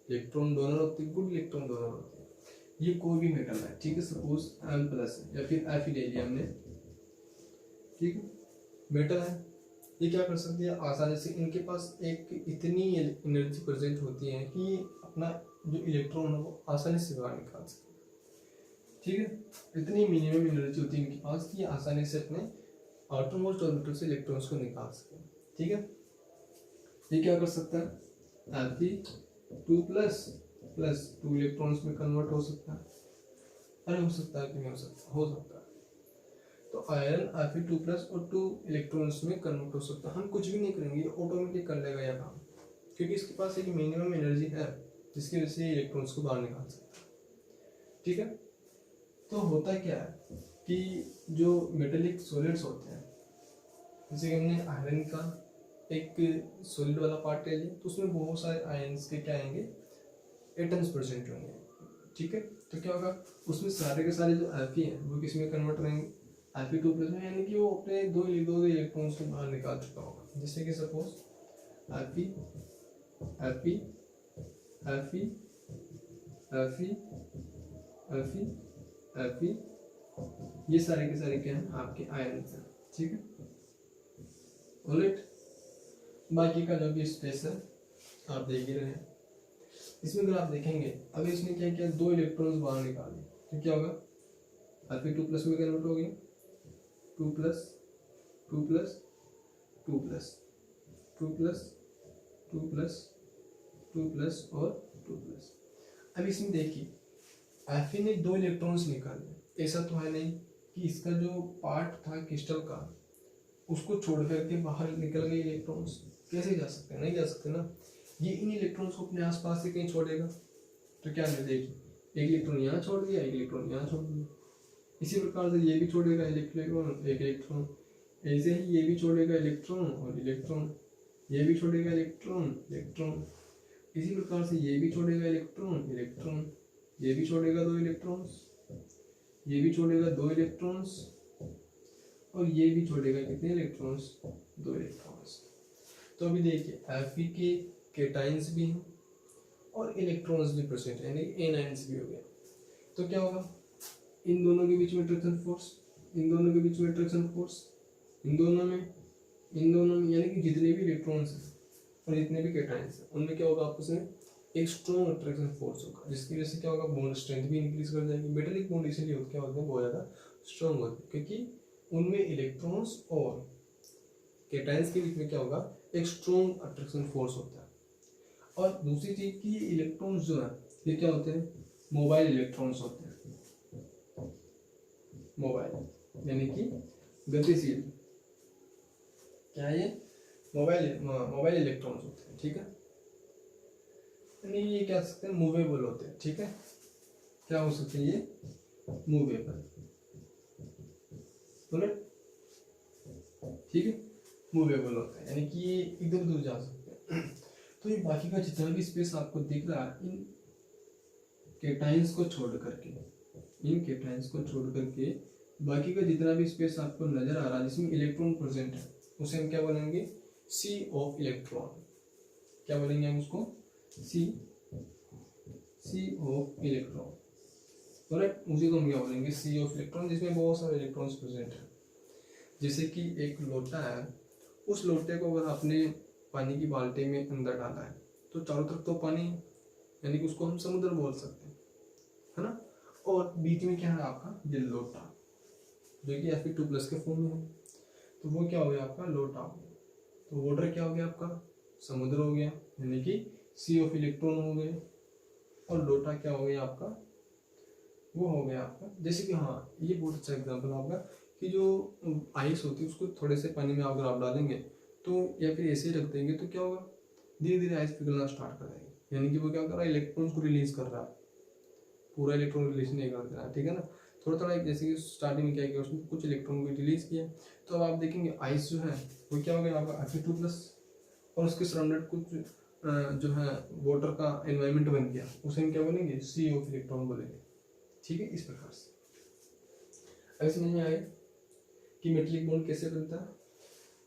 इलेक्ट्रॉन डोनर होती है, गुड इलेक्ट्रॉन डोनर होती है। ये कोई भी मेटल है, ठीक है, सपोज एम प्लस है या फिर एफ ले लिया हमने, ठीक है, मेटल है, ये क्या कर सकती है आसानी से, इनके पास एक इतनी एनर्जी प्रेजेंट होती है कि अपना जो इलेक्ट्रॉन है वो आसानी से बाहर निकाल सकते, ठीक है। इतनी मिनिमम एनर्जी होती है इनके पास कि आसानी से अपने आउटरमोस्ट ऑर्बिटल से इलेक्ट्रॉन्स को निकाल सके, ठीक है। ये क्या कर सकता है, Fe2 प्लस प्लस 2 इलेक्ट्रॉन्स में कन्वर्ट हो सकता है। अरे हो सकता है कि नहीं हो सकता, हो सकता है। तो आयरन Fe2 प्लस और 2 इलेक्ट्रॉन्स में कन्वर्ट हो सकता है। हम कुछ भी नहीं करेंगे, ऑटोमेटिक कर लेगा यह काम, क्योंकि इसके पास एक मिनिमम एनर्जी है जिसकी वजह से इलेक्ट्रॉन्स को बाहर निकाल सकता है, ठीक है। तो होता क्या है कि जो मेटेलिक सॉलिड्स होते हैं, जैसे कि हमने आयरन का एक सॉलिड वाला पार्ट ले लिया तो उसमें बहुत सारे आयंस के क्या आएंगे, एटम्स प्रेजेंट होंगे, ठीक है। तो क्या होगा, उसमें सारे के सारे जो Fe हैं वो किस में कन्वर्ट रहेंगे, Fe2 प्लस में, यानी कि वो अपने दो इलेक्ट्रॉन्स को बाहर निकाल चुका होगा। जैसे कि suppose Fe Fe Fe Fe Fe Fe, ये सारे के सारे क्या हैं आपके आयन हैं, ठीक है, ऑलराइट। बाकी का जो भी स्पेस है आप देख ही रहे हैं। इसमें अगर आप देखेंगे, अगर इसने क्या किया, दो इलेक्ट्रॉन्स बाहर निकाले तो क्या होगा, Fe2 प्लस में कन्वर्ट हो गया, 2 plus 2 plus 2 plus 2 plus 2 plus 2 plus और 2 प्लस। अब इसमें देखिए Fe ने दो इलेक्ट्रॉन्स निकाले, ऐसा तो है नहीं कि इसका जो पार्ट था क्रिस्टल का उसको छोड़ करके बाहर निकल गए इलेक्ट्रॉन्स, कैसे जा सकते हैं, नहीं जा सकते ना। ये इन इलेक्ट्रॉन्स को अपने आसपास से कहीं छोड़ेगा तो क्या नहीं, देखिए एक इलेक्ट्रॉन यहाँ छोड़ दिया, एक इलेक्ट्रॉन यहाँ छोड़ दिया, इसी प्रकार से ये भी छोड़ेगा इलेक्ट्रॉन, एक इलेक्ट्रॉन, ऐसे ही ये भी छोड़ेगा इलेक्ट्रॉन और इलेक्ट्रॉन, ये भी छोड़ेगा इलेक्ट्रॉन इलेक्ट्रॉन, इसी प्रकार से ये भी छोड़ेगा इलेक्ट्रॉन इलेक्ट्रॉन, ये भी छोड़ेगा दो इलेक्ट्रॉन्स, ये भी छोड़ेगा दो इलेक्ट्रॉन्स और ये भी छोड़ेगा कितने इलेक्ट्रॉन्स, दो इलेक्ट्रॉन्स। तो अभी देखिए Fe के कैटायंस भी हैं और इलेक्ट्रॉन्स भी प्रेजेंट है, यानी एनायंस भी हो गया। तो क्या होगा, इन दोनों के बीच में अट्रैक्शन फोर्स, इन दोनों के बीच में अट्रैक्शन फोर्स, इन दोनों में यानी कि जितने भी इलेक्ट्रॉन्स हैं और जितने भी कैटायंस हैं उनमें क्या होगा, आपस में एक स्ट्रॉन्ग अट्रैक्शन फोर्स होगा, जिसकी वजह से क्या होगा, बॉन्ड स्ट्रेंथ भी इंक्रीज कर जाएगी। मेटेलिक बॉन्ड इसलिए क्या होते हैं, बहुत ज़्यादा स्ट्रॉन्ग होते हैं, क्योंकि उनमें इलेक्ट्रॉन्स और कैटायंस के बीच में क्या होगा, एक स्ट्रॉन्ग अट्रैक्शन फोर्स होता है। और दूसरी चीज की इलेक्ट्रॉन्स जो है ये क्या होते हैं, मोबाइल इलेक्ट्रॉन्स होते हैं, मोबाइल यानी कि गतिशील, क्या ये मोबाइल इलेक्ट्रॉन्स होते हैं, ठीक है, यानी ये क्या सकते हैं, मूवेबल होते हैं, ठीक है। क्या हो सकते हैं, ये मूवेबल, बोले ठीक है, मूवेबल होता है, यानी कि ये इधर उधर जा सकते हैं। तो ये बाकी का जितना भी स्पेस आपको दिख रहा है इन केटाइंस को छोड़ करके, इन केटाइंस को छोड़ करके बाकी का जितना भी स्पेस आपको नजर आ रहा है जिसमें इलेक्ट्रॉन प्रेजेंट है उसे हम क्या बोलेंगे, सी ऑफ इलेक्ट्रॉन। क्या बोलेंगे हम उसको, सी ऑफ इलेक्ट्रॉन, करेक्ट। उसी को हम क्या बोलेंगे, सी ऑफ इलेक्ट्रॉन, जिसमें बहुत सारे इलेक्ट्रॉन्स प्रेजेंट है। जैसे कि एक लोटा है, उस लोटे को अगर आपने पानी की बाल्टी में अंदर डाला है तो चारों तरफ तो पानी, यानी कि उसको हम समुद्र बोल सकते हैं, है ना। और बीच में क्या है आपका, ये लोटा जो कि Fe2+ के फॉर्म में है, तो वो क्या हो गया आपका, लोटा हो गया। तो वाटर क्या हो गया आपका, समुद्र हो गया, यानी कि सी ऑफ इलेक्ट्रॉन हो गए। और लोटा क्या हो गया आपका, वो हो गया आपका, जैसे कि हाँ ये बहुत अच्छा एग्जांपल आपका कि जो आइस होती है उसको थोड़े से पानी में अगर आप डालेंगे तो या फिर ऐसे ही रख देंगे तो क्या होगा, धीरे धीरे आइस पिघलना स्टार्ट कर देंगे, यानी कि वो क्या कर रहा है, इलेक्ट्रॉन्स को रिलीज कर रहा है, पूरा इलेक्ट्रॉन रिलीज नहीं कर रहा है, ठीक है ना। थोड़ा थोड़ा जैसे कि स्टार्टिंग में क्या किया उसने कुछ इलेक्ट्रॉन को रिलीज किया, तो अब आप देखेंगे आइस जो है वो क्या हो गया आपका Fe2+, और उसके सराउंडेड कुछ जो है वाटर का एनवायरनमेंट बन गया, उसे हम क्या बोलेंगे, सी ऑफ इलेक्ट्रॉन बोलेंगे, ठीक है। इस प्रकार से अगर समझ में आए कि मेटेलिक बॉन्ड कैसे बनता है,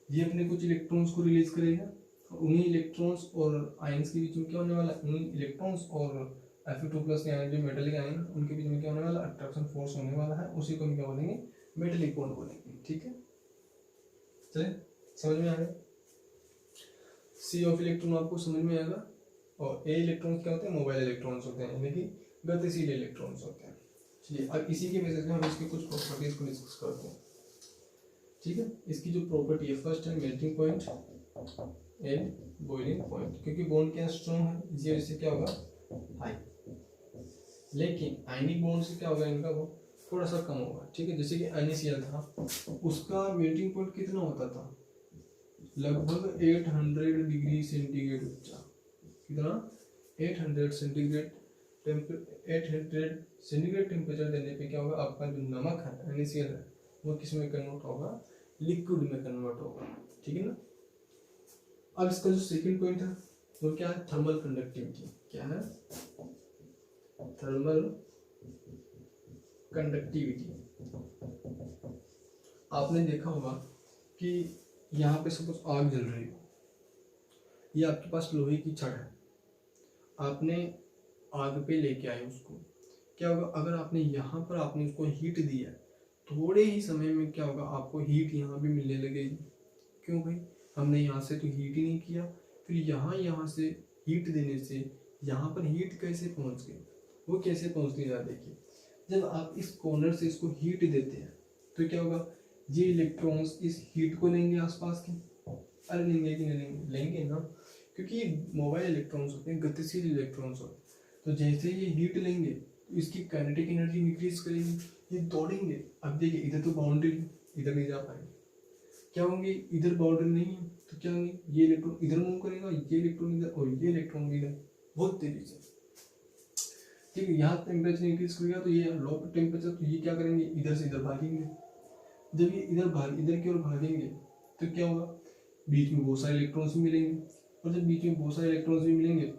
ये अपने कुछ इलेक्ट्रॉन्स को रिलीज करेगा, उन्हीं इलेक्ट्रॉन्स और आयंस के बीच में क्या होने वाला है, उन्हीं इलेक्ट्रॉन्स और Fe2+ के आयन जो मेटेलिक आयन उनके बीच में क्या होने वाला, अट्रैक्शन फोर्स होने वाला है, उसी को हम क्या बोलेंगे, मेटेलिक बॉन्ड बोलेंगे, ठीक है। चलिए समझ में आ गया, सी ऑफ इलेक्ट्रॉन आपको समझ में आएगा। और ए इलेक्ट्रॉन्स क्या होते हैं, मोबाइल इलेक्ट्रॉन्स होते हैं, यानी कि गतिशील इलेक्ट्रॉन्स होते हैं। चलिए अब इसी के बेसिस पे हम इसकी कुछ प्रॉपर्टीज को डिस्कस करते हैं, ठीक है। इसकी जो प्रॉपर्टी है, फर्स्ट है melting point and boiling point, क्योंकि बॉन्ड क्या स्ट्रॉन्ग है इसी वजह से क्या होगा, हाई। लेकिन आयनिक बॉन्ड से क्या होगा, इनका वो थोड़ा सा कम होगा, ठीक है। जैसे कि NaCl था, उसका मेल्टिंग पॉइंट कितना होता था, लगभग 800 डिग्री सेंटीग्रेड ऊंचा, कितना, 800 सेंटीग्रेड 800 सेंटीग्रेड टेम्परेचर देने पे क्या होगा, आपका जो नमक है NaCl है वो किस में कन्वर्ट होगा, लिक्विड में कन्वर्ट होगा, ठीक है ना। अब इसका जो सेकंड पॉइंट है वो क्या है, थर्मल कंडक्टिविटी। क्या है, थर्मल कंडक्टिविटी। आपने देखा होगा कि यहाँ पे सपोज आग जल रही हो, ये आपके पास लोहे की छड़ है, आपने आग पे लेके आए उसको, क्या होगा, अगर आपने यहाँ पर आपने उसको हीट दिया, थोड़े ही समय में क्या होगा, आपको हीट यहाँ भी मिलने लगेगी। क्यों भाई, हमने यहाँ से तो हीट ही नहीं किया, फिर यहाँ से हीट देने से यहाँ पर हीट कैसे पहुँच गई, वो कैसे पहुँचती है, देखिए जब आप इस कॉर्नर से इसको हीट देते हैं तो क्या होगा, ये इलेक्ट्रॉन्स इस हीट को लेंगे आसपास के, अरे लेंगे कि नहीं लेंगे, लेंगे ना, क्योंकि ये मोबाइल इलेक्ट्रॉन्स होते हैं, गतिशील इलेक्ट्रॉन्स होते हैं। तो जैसे ये हीट लेंगे तो इसकी काइनेटिक एनर्जी इंक्रीज करेगी, ये दौड़ेंगे। अब देखिए इधर तो बाउंड्री, इधर नहीं जा पाएंगे, क्या होंगे, इधर बाउंड्री नहीं है तो क्या होंगे, ये इलेक्ट्रॉन इधर मूव करेगा, ये इलेक्ट्रॉन इधर और ये इलेक्ट्रॉन इधर, बहुत तेजी से, ठीक है। यहाँ टेम्परेचर इंक्रीज करेगा तो ये लो टेम्परेचर, तो ये क्या करेंगे, इधर से इधर भागेंगे। जब ये इधर की ओर भागेंगे तो क्या होगा, बीच में बहुत सारे इलेक्ट्रॉन्स भी मिलेंगे, और जब बीच में बहुत सारे इलेक्ट्रॉन्स भी मिलेंगे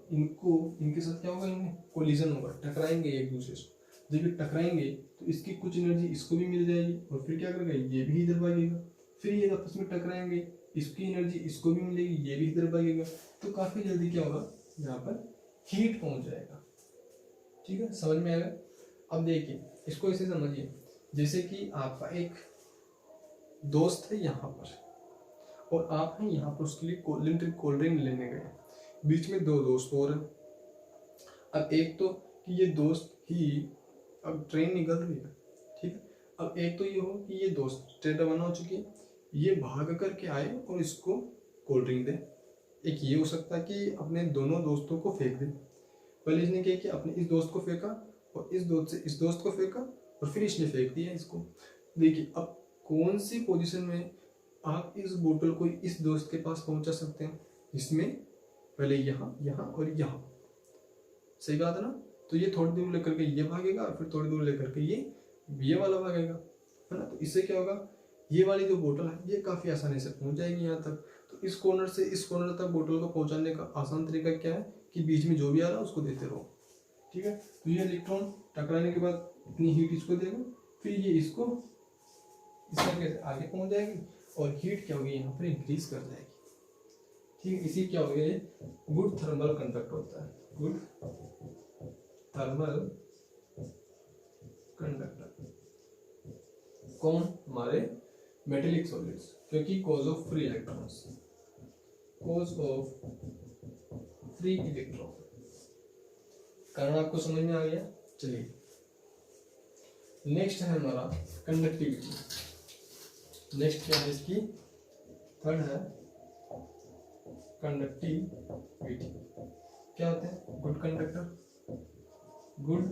तो इनके साथ क्या होगा, इनमें कोलिजन होगा, टकराएंगे एक दूसरे से। जब ये टकराएंगे तो इसकी कुछ एनर्जी इसको भी मिल जाएगी, और फिर क्या करेगा, ये भी इधर भागेगा, फिर ये आपस में टकराएंगे, इसकी एनर्जी इसको भी मिलेगी, ये भी इधर भागेगा, तो काफी जल्दी क्या होगा, यहाँ पर हीट पहुंच जाएगा, ठीक है। समझ में आएगा। अब देखिए इसको ऐसे समझिए, जैसे कि आपका एक दोस्त है यहाँ पर और आप हैं यहाँ पर उसके लिए कोल्ड ड्रिंक लेने गए, बीच में दो दोस्त और हैं। अब एक तो कि ये दोस्त ही, अब ट्रेन निकल रही है, ठीक है। अब एक तो ये हो कि ये दोस्त ट्रेन रवाना हो चुकी है, ये भाग करके आए और इसको कोल्ड ड्रिंक दे। एक ये हो सकता है कि अपने दोनों दोस्तों को फेंक दे, पहले इसने क्या किया, अपने इस दोस्त को फेंका और इस दोस्त से इस दोस्त को फेंका और फिर इसने फेंक दिया इसको। देखिए अब कौन सी पोजीशन में आप इस बोतल को इस दोस्त के पास पहुंचा सकते हैं, इसमें पहले यहाँ यहाँ और यहाँ, सही बात है ना। तो ये थोड़ी दूर लेकर के ये भागेगा, फिर थोड़ी दूर लेकर के ये वाला भागेगा, है ना। तो इससे क्या होगा, ये वाली जो बोतल है ये काफ़ी आसानी से पहुंच जाएगी यहाँ तक। तो इस कॉर्नर से इस कॉर्नर तक बोतल को पहुंचाने का आसान तरीका क्या है कि बीच में जो भी आ रहा है उसको देते रहो, ठीक है। तो ये इलेक्ट्रॉन टकराने के बाद इतनी हीट इसको देगा, फिर ये इसको इस तरीके से आगे पहुंच जाएगी और हीट क्या होगी यहाँ पर इंक्रीज कर जाएगी, ठीक है। इसी क्या होगा, ये गुड थर्मल कंडक्ट होता है, गुड थर्मल कंडक्टर। कौन, हमारे मेटेलिक सॉलिड्स, क्योंकि cause of free electrons, cause of free electron. कारण आपको समझ में आ गया। चलिए नेक्स्ट है हमारा कंडक्टिविटी। नेक्स्ट क्या है इसकी, थर्ड है कंडक्टिविटी। क्या होते हैं, गुड कंडक्टर, गुड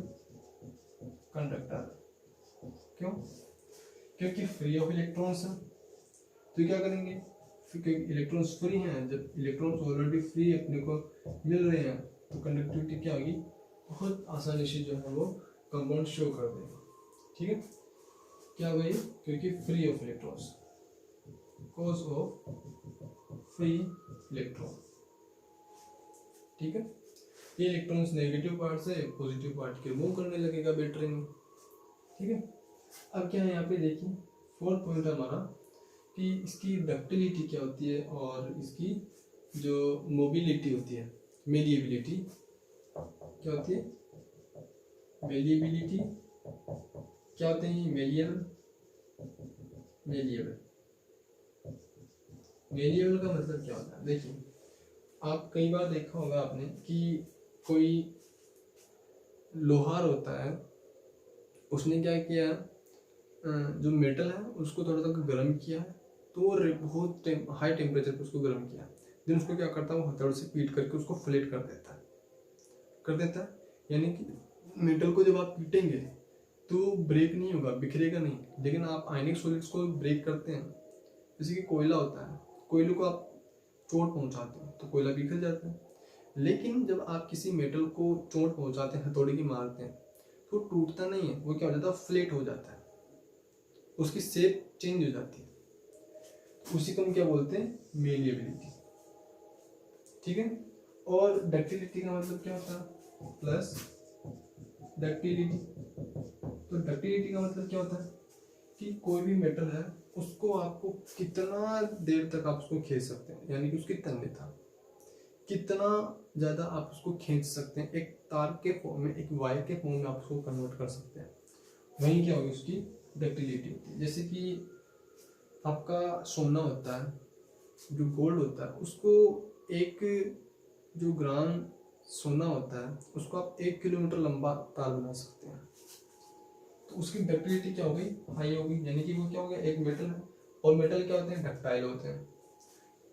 कंडक्टर। क्यों, क्योंकि फ्री ऑफ इलेक्ट्रॉन्स है। तो क्या करेंगे, क्योंकि इलेक्ट्रॉन्स फ्री हैं, जब इलेक्ट्रॉन्स ऑलरेडी फ्री अपने को मिल रहे हैं तो कंडक्टिविटी क्या होगी, बहुत आसानी से जो है वो कंपाउंड शो कर देगा, ठीक है। क्या होगा ये, क्योंकि free of electrons, cause of free electron, ठीक है। ये इलेक्ट्रॉन्स नेगेटिव पार्ट से पॉजिटिव पार्ट के मूव करने लगेगा बैटरी में, ठीक है। अब क्या है यहाँ पे देखिए, फोर्थ पॉइंट हमारा कि इसकी डक्टिलिटी क्या होती है और इसकी जो मोबिलिटी होती है, मेलिएबिलिटी क्या होती है, मेलिएबिलिटी क्या होते हैं, मेलिएबल, मेलिएबल, मेलिएबल का मतलब क्या होता है। देखिए आप कई बार देखा होगा आपने कि कोई लोहार होता है, उसने क्या किया, जो मेटल है उसको थोड़ा सा गर्म किया है, तो बहुत हाई टेम्परेचर पे उसको गर्म किया, देन उसको क्या करता है, वो हथौड़े से पीट करके उसको फ्लेट कर देता है, यानी कि मेटल को जब आप पीटेंगे तो ब्रेक नहीं होगा, बिखरेगा नहीं। लेकिन आप आयनिक सॉलिड्स को ब्रेक करते हैं, जैसे कि कोयला होता है, कोयले को आप चोट पहुंचाते हैं तो कोयला बिखर जाता है। लेकिन जब आप किसी मेटल को चोट पहुंचाते हैं, हथौड़े की मारते हैं, तो टूटता नहीं है, वो क्या हो जाता है, फ्लेट हो जाता है, उसकी शेप चेंज हो जाती है। उसी को हम क्या बोलते हैं, मेलिएबिलिटी, ठीक है। और डक्टिलिटी का मतलब क्या होता है, प्लस डक्टिलिटी। तो डक्टिलिटी का मतलब क्या होता है कि कोई भी मेटल है उसको आपको कितना देर तक आप उसको खींच सकते हैं, यानी कि उसकी तन्यता कितना ज़्यादा आप उसको खींच सकते हैं, एक तार के फॉर्म में, एक वायर के फॉर्म में आप उसको कन्वर्ट कर सकते हैं, वहीं क्या होगी उसकी डक्टिलिटी होती है। जैसे कि आपका सोना होता है, जो गोल्ड होता है, उसको एक जो ग्राम सोना होता है उसको आप 1 किलोमीटर लंबा तार बना सकते हैं, तो उसकी डक्टिलिटी क्या होगी, हाई होगी, यानी कि वो क्या होगा, एक मेटल है, और मेटल क्या होते हैं, डक्टाइल होते हैं।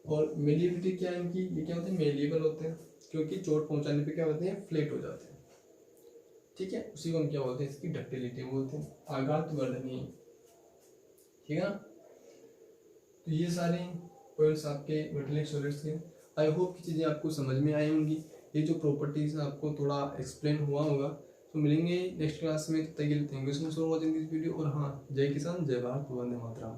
और मेलिएबिलिटी क्या है इनकी, ये क्या होते हैं, मेलिएबल होते हैं, क्योंकि चोट पहुंचाने पे क्या होते हैं, फ्लेट हो जाते हैं, ठीक है। उसी को हम क्या बोलते हैं, इसकी डक्टिलिटी बोलते हैं, आघात वर्धनीय, ठीक है ना। तो ये सारे पॉइंट्स आपके मेटेलिक सॉलिड्स के। आई होप की चीज़ें आपको समझ में आई होंगी, ये जो प्रॉपर्टीज आपको थोड़ा एक्सप्लेन हुआ होगा। तो मिलेंगे नेक्स्ट क्लास में, तब तक के लिए thank you so much for watching this video. और हाँ, जय किसान, जय भारत, वंदे मातरम।